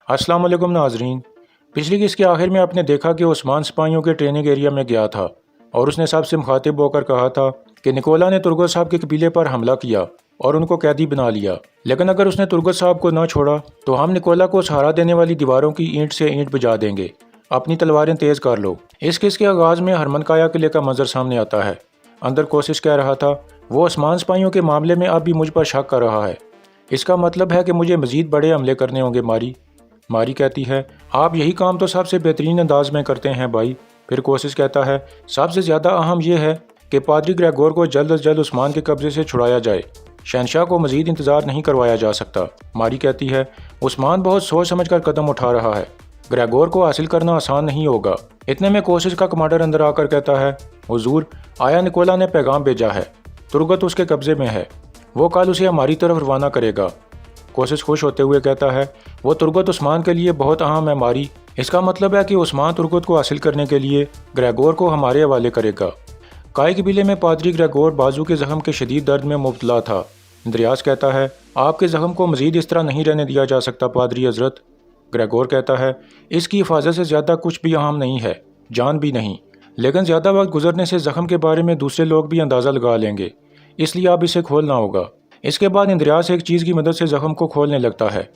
अस्सलाम वालेकुम नाजरीन। पिछली किस्त के आखिर में आपने देखा कि उस्मान सिपाहियों के ट्रेनिंग एरिया में गया था और उसने सबसे मुखातिब होकर कहा था कि निकोला ने तुर्गत साहब के कबीले पर हमला किया और उनको कैदी बना लिया, लेकिन अगर उसने तुर्गत साहब को न छोड़ा तो हम निकोला को सहारा देने वाली दीवारों की ईंट से ईंट बजा देंगे। अपनी तलवारें तेज कर लो। इस किस्त के आगाज में हरमनकाया किले का मंजर सामने आता है। अंदर कोशिश कह रहा था वो उस्मान सिपाहियों के मामले में अब भी मुझ पर शक कर रहा है। इसका मतलब है कि मुझे मजीद बड़े हमले करने होंगे। मारी कहती है आप यही काम तो सबसे बेहतरीन अंदाज में करते हैं भाई। फिर कोशिश कहता है सबसे ज़्यादा अहम यह है कि पादरी ग्रेगोर को जल्द अज जल्द उस्मान के कब्जे से छुड़ाया जाए। शहनशाह को मजीद इंतज़ार नहीं करवाया जा सकता। मारी कहती है उस्मान बहुत सोच समझ कर कदम उठा रहा है। ग्रेगोर को हासिल करना आसान नहीं होगा। इतने में कोशिश का कमांडर अंदर आकर कहता है हुजूर, आया निकोला ने पैगाम भेजा है। तुर्गत उसके कब्जे में है। वो कल उसे हमारी तरफ रवाना करेगा। कोशिश खुश होते हुए कहता है वो तुर्गत उस्मान के लिए बहुत अहम है मारी। इसका मतलब है कि उस्मान तुर्गत को हासिल करने के लिए ग्रेगोर को हमारे हवाले करेगा। काय कबीले में पादरी ग्रेगोर बाजू के जख्म के शदीद दर्द में मुब्तला था। इंद्रियास कहता है आपके जख्म को मजीद इस तरह नहीं रहने दिया जा सकता पादरी हजरत। ग्रेगोर कहता है इसकी हिफाजत से ज़्यादा कुछ भी अहम नहीं है, जान भी नहीं, लेकिन ज़्यादा वक्त गुजरने से जख्म के बारे में दूसरे लोग भी अंदाज़ा लगा लेंगे, इसलिए अब इसे खोलना होगा। इसके बाद इंद्रियास एक चीज़ की मदद से जख्म को खोलने लगता है।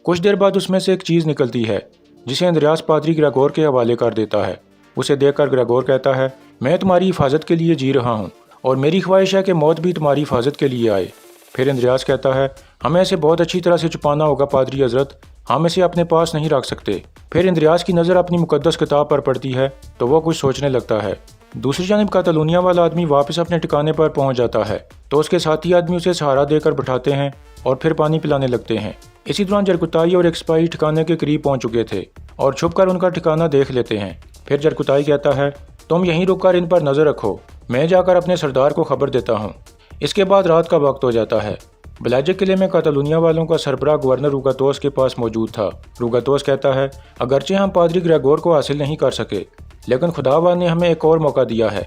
कुछ देर बाद उसमें से एक चीज़ निकलती है जिसे इंद्रियास पादरी ग्रेगोर के हवाले कर देता है। उसे देखकर ग्रेगोर कहता है मैं तुम्हारी हिफाजत के लिए जी रहा हूँ और मेरी ख्वाहिश है कि मौत भी तुम्हारी हिफाजत के लिए आए। फिर इंद्रियास कहता है हमें इसे बहुत अच्छी तरह से छुपाना होगा पादरी हजरत, हम इसे अपने पास नहीं रख सकते। फिर इंद्रियास की नज़र अपनी मुकद्दस किताब पर पड़ती है तो वह कुछ सोचने लगता है। दूसरी जानिब कातलूनिया वाला आदमी वापस अपने ठिकाने पर पहुंच जाता है तो उसके साथी आदमी उसे सहारा देकर बैठाते हैं और फिर पानी पिलाने लगते हैं। इसी दौरान जरकुताई और एक सिपाही ठिकाने के करीब पहुंच चुके थे और छुपकर उनका ठिकाना देख लेते हैं। फिर जरकुताई कहता है तुम यहीं रुककर इन पर नजर रखो, मैं जाकर अपने सरदार को खबर देता हूँ। इसके बाद रात का वक्त हो जाता है। बलाजे किले में कातलूनिया वालों का सरबराह गवर्नर रुगातोस के पास मौजूद था। रुगातोस कहता है अगरचे हम पादरी ग्रेगोर को हासिल नहीं कर सके, लेकिन खुदावा ने हमें एक और मौका दिया है।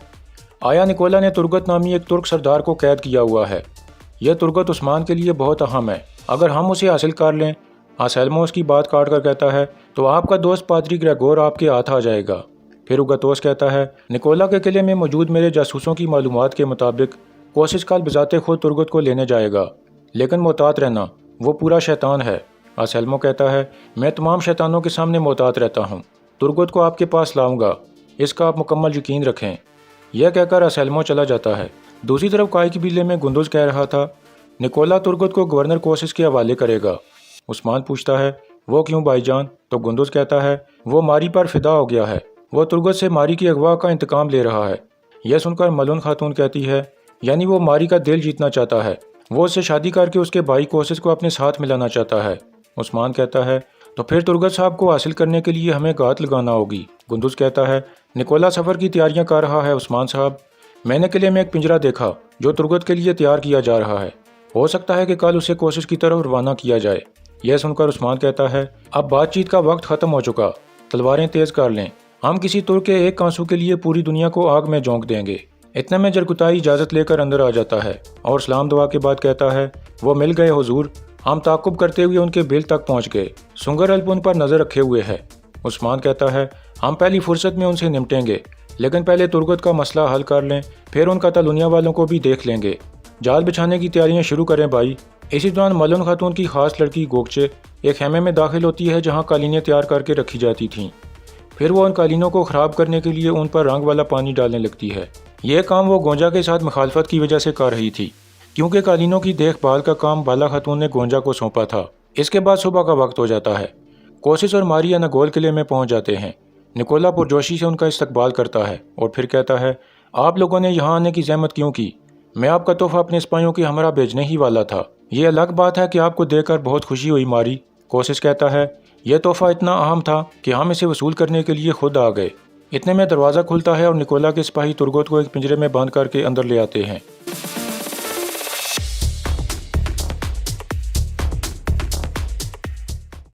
आया निकोला ने तुर्गत नामी एक तुर्क सरदार को कैद किया हुआ है। यह तुर्गत उस्मान के लिए बहुत अहम है, अगर हम उसे हासिल कर लें। आसेल्मो उसकी बात काट कर कहता है तो आपका दोस्त पादरी ग्रेगोर आपके हाथ आ जाएगा। फिर रुगातोस कहता है निकोला के किले में मौजूद मेरे जासूसों की मालूमात के मुताबिक कोशिश कल बजाते खुद तुर्गत को लेने जाएगा, लेकिन मोहतात रहना, वो पूरा शैतान है। आसेल्मो कहता है मैं तमाम शैतानों के सामने मोहतात रहता हूँ, तुर्गत को आपके पास लाऊंगा, इसका आप मुकम्मल यकीन रखें। यह कहकर आसेल्मो चला जाता है। दूसरी तरफ काय कबीले में गुंदुज कह रहा था निकोला तुर्गत को गवर्नर कोशिश के हवाले करेगा। उस्मान पूछता है वो क्यों भाईजान? तो गुंदुज कहता है वो मारी पर फिदा हो गया है, वो तुर्गत से मारी की अगवा का इंतकाम ले रहा है। यह सुनकर मलून खातून कहती है यानी वो मारी का दिल जीतना चाहता है, वो उससे शादी करके उसके भाई कोशिश को अपने साथ मिलाना चाहता है। उस्मान कहता है तो फिर तुर्गत साहब को हासिल करने के लिए हमें घात लगाना होगी। गुंदुज कहता है निकोला सफ़र की तैयारियां कर रहा है उस्मान साहब, मैंने किले में एक पिंजरा देखा जो तुर्गत के लिए तैयार किया जा रहा है, हो सकता है कि कल उसे कोशिश की तरफ रवाना किया जाए। यह सुनकर उस्मान कहता है अब बातचीत का वक्त ख़त्म हो चुका, तलवारें तेज़ कर लें, हम किसी तुर्क के एक कांसू के लिए पूरी दुनिया को आग में झोंक देंगे। इतने में जरकुताई इजाज़त लेकर अंदर आ जाता है और सलाम दुआ के बाद कहता है वो मिल गए हुजूर, हम ताकुब करते हुए उनके बिल तक पहुंच गए, सुंगर अल्प उन पर नज़र रखे हुए है। उस्मान कहता है हम पहली फुर्सत में उनसे निपटेंगे, लेकिन पहले तुर्गत का मसला हल कर लें, फिर उन कातलूनिया वालों को भी देख लेंगे। जाल बिछाने की तैयारियां शुरू करें भाई। इसी दौरान मलून खातून की खास लड़की गोगचे एक खेमे में दाखिल होती है जहाँ कालीनें तैयार करके रखी जाती थीं। फिर वो उन कालीनों को ख़राब करने के लिए उन पर रंग वाला पानी डालने लगती है। यह काम वो गोंजा के साथ मुखालफत की वजह से कर रही थी, क्योंकि कालीनों की देखभाल का काम बाला खातून ने गोंजा को सौंपा था। इसके बाद सुबह का वक्त हो जाता है। कोशिश और मारी अनागोल किले में पहुंच जाते हैं। निकोला पुरजोशी से उनका इस्तकबाल करता है और फिर कहता है आप लोगों ने यहाँ आने की जहमत क्यों की? मैं आपका तोहफा अपने सिपाहियों की हमरा भेजने ही वाला था। ये अलग बात है कि आपको देखकर बहुत खुशी हुई मारी। कोशिश कहता है यह तोहफा इतना अहम था कि हम इसे वसूल करने के लिए खुद आ गए। इतने में दरवाज़ा खुलता है और निकोला के सिपाही तुर्गत को एक पिंजरे में बंद करके अंदर ले आते हैं।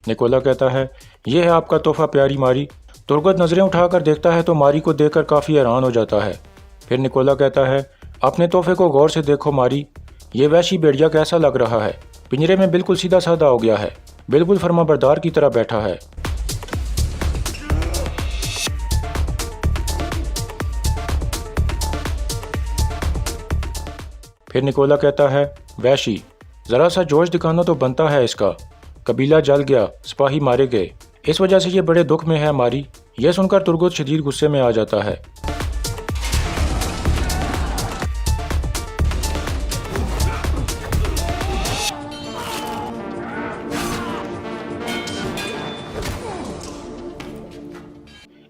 निकोला कहता है यह है आपका तोहफा प्यारी मारी। तुर्गत नज़रें उठाकर देखता है तो मारी को देखकर काफ़ी हैरान हो जाता है। फिर निकोला कहता है अपने तोहफे को गौर से देखो मारी, ये वैशी भेड़िया कैसा लग रहा है, पिंजरे में बिल्कुल सीधा साधा हो गया है। बिल्कुल फर्माबरदार की तरह बैठा है। फिर निकोला कहता है, वैशी, ज़रा सा जोश दिखाना तो बनता है इसका। कबीला जल गया, सिपाही मारे गए, इस वजह से ये बड़े दुख में है मारी। यह सुनकर तुर्गुत शदीद गुस्से में आ जाता है।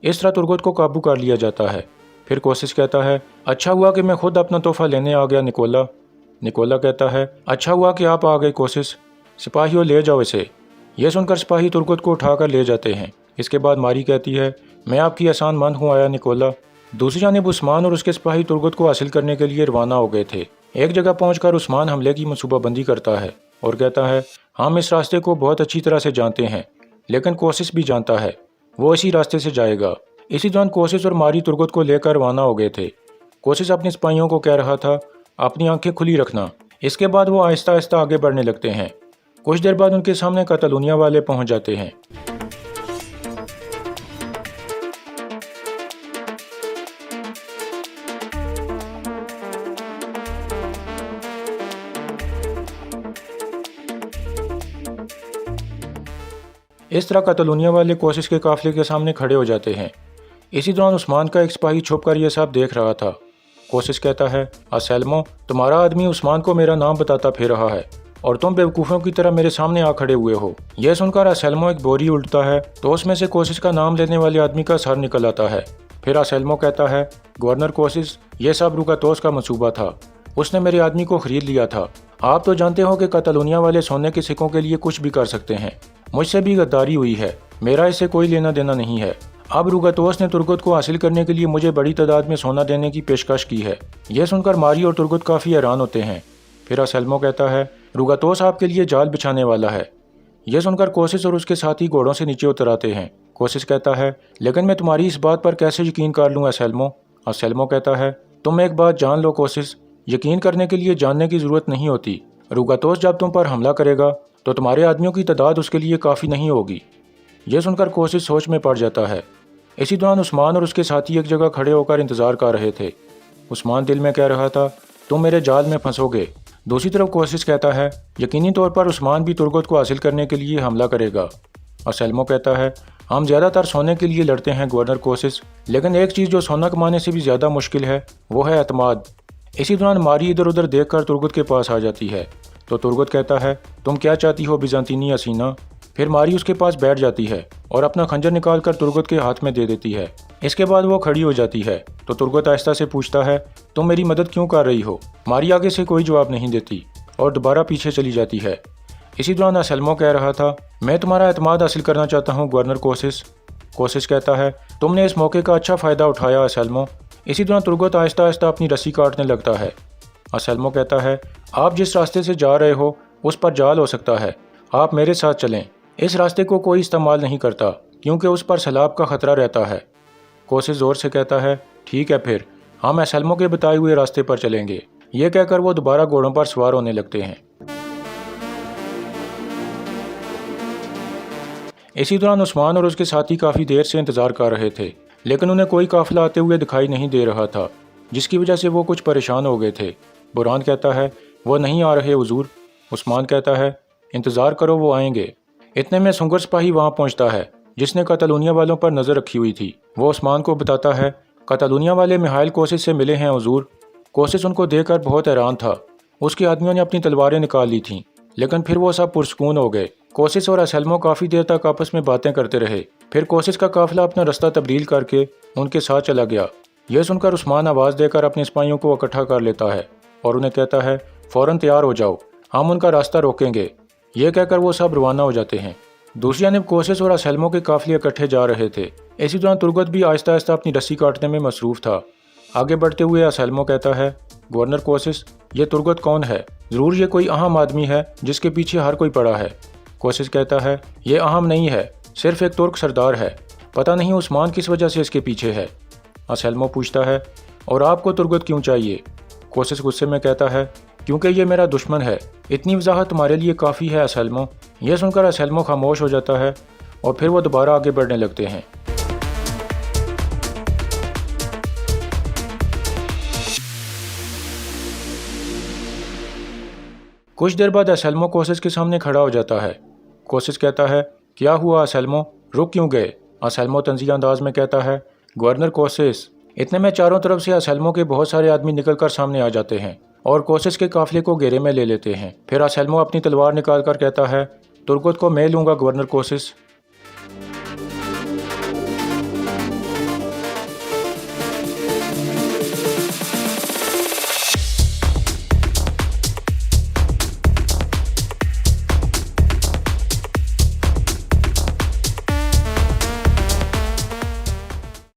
इस तरह तुर्गुत को काबू कर लिया जाता है। फिर कोशिश कहता है, अच्छा हुआ कि मैं खुद अपना तोहफा लेने आ गया निकोला। निकोला कहता है, अच्छा हुआ कि आप आ गए कोशिश, सिपाहियों ले जाओ इसे। यह सुनकर सिपाही तुर्गुत को उठाकर ले जाते हैं। इसके बाद मारी कहती है, मैं आपकी एहसान मंद हूँ आया निकोला। दूसरी जानिब उस्मान और उसके सिपाही तुर्गुत को हासिल करने के लिए रवाना हो गए थे। एक जगह पहुंचकर उस्मान हमले की मनसूबाबंदी करता है और कहता है, हम इस रास्ते को बहुत अच्छी तरह से जानते हैं, लेकिन कोशिश भी जानता है, वो इसी रास्ते से जाएगा। इसी दौरान कोशिश और मारी तुर्गुत को लेकर रवाना हो गए थे। कोशिश अपने सिपाहियों को कह रहा था, अपनी आंखें खुली रखना। इसके बाद वो आहिस्ता आहिस्ता आगे बढ़ने लगते हैं। कुछ देर बाद उनके सामने कातलूनिया वाले पहुंच जाते हैं। इस तरह कातलूनिया वाले कोशिश के काफिले के सामने खड़े हो जाते हैं। इसी दौरान उस्मान का एक सिपाही छुपकर यह सब देख रहा था। कोशिश कहता है, असलमो, तुम्हारा आदमी उस्मान को मेरा नाम बताता फिर रहा है और तुम बेवकूफ़ों की तरह मेरे सामने आ खड़े हुए हो। यह सुनकर असलमो एक बोरी उल्टता है तो उसमें से कोशिश का नाम लेने वाले आदमी का सर निकल आता है। फिर असलमो कहता है, गवर्नर कोशिश, यह सब रुकातोस का मंसूबा था, उसने मेरे आदमी को खरीद लिया था। आप तो जानते हो कि कातलूनिया वाले सोने के सिक्कों के लिए कुछ भी कर सकते हैं। मुझसे भी गद्दारी हुई है, मेरा इससे कोई लेना देना नहीं है। अब रुकातोस ने तुर्गुत को हासिल करने के लिए मुझे बड़ी तादाद में सोना देने की पेशकश की है। यह सुनकर मारी और तुर्गुत काफ़ी हैरान होते हैं। फिर असलमो कहता है, रुकातोस आपके लिए जाल बिछाने वाला है। यह सुनकर कोशिश और उसके साथी घोड़ों से नीचे उतर आते हैं। कोशिश कहता है, लेकिन मैं तुम्हारी इस बात पर कैसे यकीन कर लूँ असलमो। असलमो कहता है, तुम एक बात जान लो कोशिश, यकीन करने के लिए जानने की ज़रूरत नहीं होती। रुकातोस जब तुम पर हमला करेगा तो तुम्हारे आदमियों की तादाद उसके लिए काफ़ी नहीं होगी। यह सुनकर कोशिश सोच में पड़ जाता है। इसी दौरान उस्मान और उसके साथी एक जगह खड़े होकर इंतजार कर रहे थे। उस्मान दिल में कह रहा था, तुम मेरे जाल में फंसोगे। दूसरी तरफ कोशिश कहता है, यकीनी तौर पर उस्मान भी तुर्गुत को हासिल करने के लिए हमला करेगा। असलमो कहता है, हम ज़्यादातर सोने के लिए लड़ते हैं गवर्नर कोशिश, लेकिन एक चीज़ जो सोना कमाने से भी ज़्यादा मुश्किल है वो है एतमाद। इसी दौरान मारी इधर उधर देख कर तुर्गुत के पास आ जाती है तो तुर्गुत कहता है, तुम क्या चाहती हो बिजांतीनी हसीना। फिर मारी उसके पास बैठ जाती है और अपना खंजर निकालकर तुर्गुत के हाथ में दे देती है। इसके बाद वो खड़ी हो जाती है तो तुर्गुत आहिस्ता से पूछता है, तुम मेरी मदद क्यों कर रही हो। मारी आगे से कोई जवाब नहीं देती और दोबारा पीछे चली जाती है। इसी दौरान असलमो कह रहा था, मैं तुम्हारा एतमाद हासिल करना चाहता हूँ गवर्नर कोशिश। कोशिश कहता है, तुमने इस मौके का अच्छा फ़ायदा उठाया असलमो। इसी दौरान तुर्गुत आहिस्ता आहिस्ता अपनी रस्सी काटने लगता है। असलमो कहता है, आप जिस रास्ते से जा रहे हो उस पर जाल हो सकता है, आप मेरे साथ चलें। इस रास्ते को कोई इस्तेमाल नहीं करता क्योंकि उस पर सैलाब का खतरा रहता है। कोशिश ज़ोर से कहता है, ठीक है, फिर हम असलमो के बताए हुए रास्ते पर चलेंगे। ये कहकर वो दोबारा घोड़ों पर सवार होने लगते हैं। इसी दौरान उस्मान और उसके साथी काफ़ी देर से इंतज़ार कर रहे थे, लेकिन उन्हें कोई काफिला आते हुए दिखाई नहीं दे रहा था, जिसकी वजह से वो कुछ परेशान हो गए थे। बुरहान कहता है, वो नहीं आ रहे हुजूर। उस्मान कहता है, इंतज़ार करो, वो आएंगे। इतने में सुंगर सिपाही वहाँ पहुँचता है जिसने कातलूनिया वालों पर नज़र रखी हुई थी। वो उस्मान को बताता है, कातलूनिया वाले मिहाइल कोशिश से मिले हैं हुजूर। कोशिश उनको देखकर बहुत हैरान था। उसके आदमियों ने अपनी तलवारें निकाल ली थीं, लेकिन फिर वो सब पुरसकून हो गए। कोशिश और असलमो काफ़ी देर तक आपस में बातें करते रहे। फिर कोशिश का काफिला अपना रास्ता तब्दील करके उनके साथ चला गया। यह सुनकर उस्मान आवाज़ देकर अपने सिपाहियों को इकट्ठा कर लेता है और उन्हें कहता है, फ़ौरन तैयार हो जाओ, हम उनका रास्ता रोकेंगे। यह कहकर वो सब रवाना हो जाते हैं। दूसरी जानब कोशिश और असलमो के काफिले इकट्ठे जा रहे थे। इसी दौरान तुर्गुत भी आहिस्ता आहिस्ता अपनी रस्सी काटने में मसरूफ़ था। आगे बढ़ते हुए असलमो कहता है, गवर्नर कोशिश, ये तुर्गुत कौन है? ज़रूर ये कोई अहम आदमी है जिसके पीछे हर कोई पड़ा है। कोशिश कहता है, ये अहम नहीं है, सिर्फ एक तुर्क सरदार है, पता नहीं उस्मान किस वजह से इसके पीछे है। असलमो पूछता है, और आपको तुर्गुत क्यों चाहिए? कोशिश गुस्से में कहता है, क्योंकि ये मेरा दुश्मन है। इतनी वजाहत तुम्हारे लिए काफ़ी है असलमो। यह सुनकर असलमो खामोश हो जाता है और फिर वो दोबारा आगे बढ़ने लगते हैं। कुछ देर बाद असलमो कोसिस के सामने खड़ा हो जाता है। कोसिस कहता है, क्या हुआ असलमो, रुक क्यों गए? असलमो तंज़ीह अंदाज में कहता है, गवर्नर कोसिस। इतने में चारों तरफ से असलमो के बहुत सारे आदमी निकलकर सामने आ जाते हैं और कोसिस के काफिले को घेरे में ले लेते हैं। फिर असलमो अपनी तलवार निकाल कर कहता है, तुर्गुत को मैं लूँगा गवर्नर कोसिस।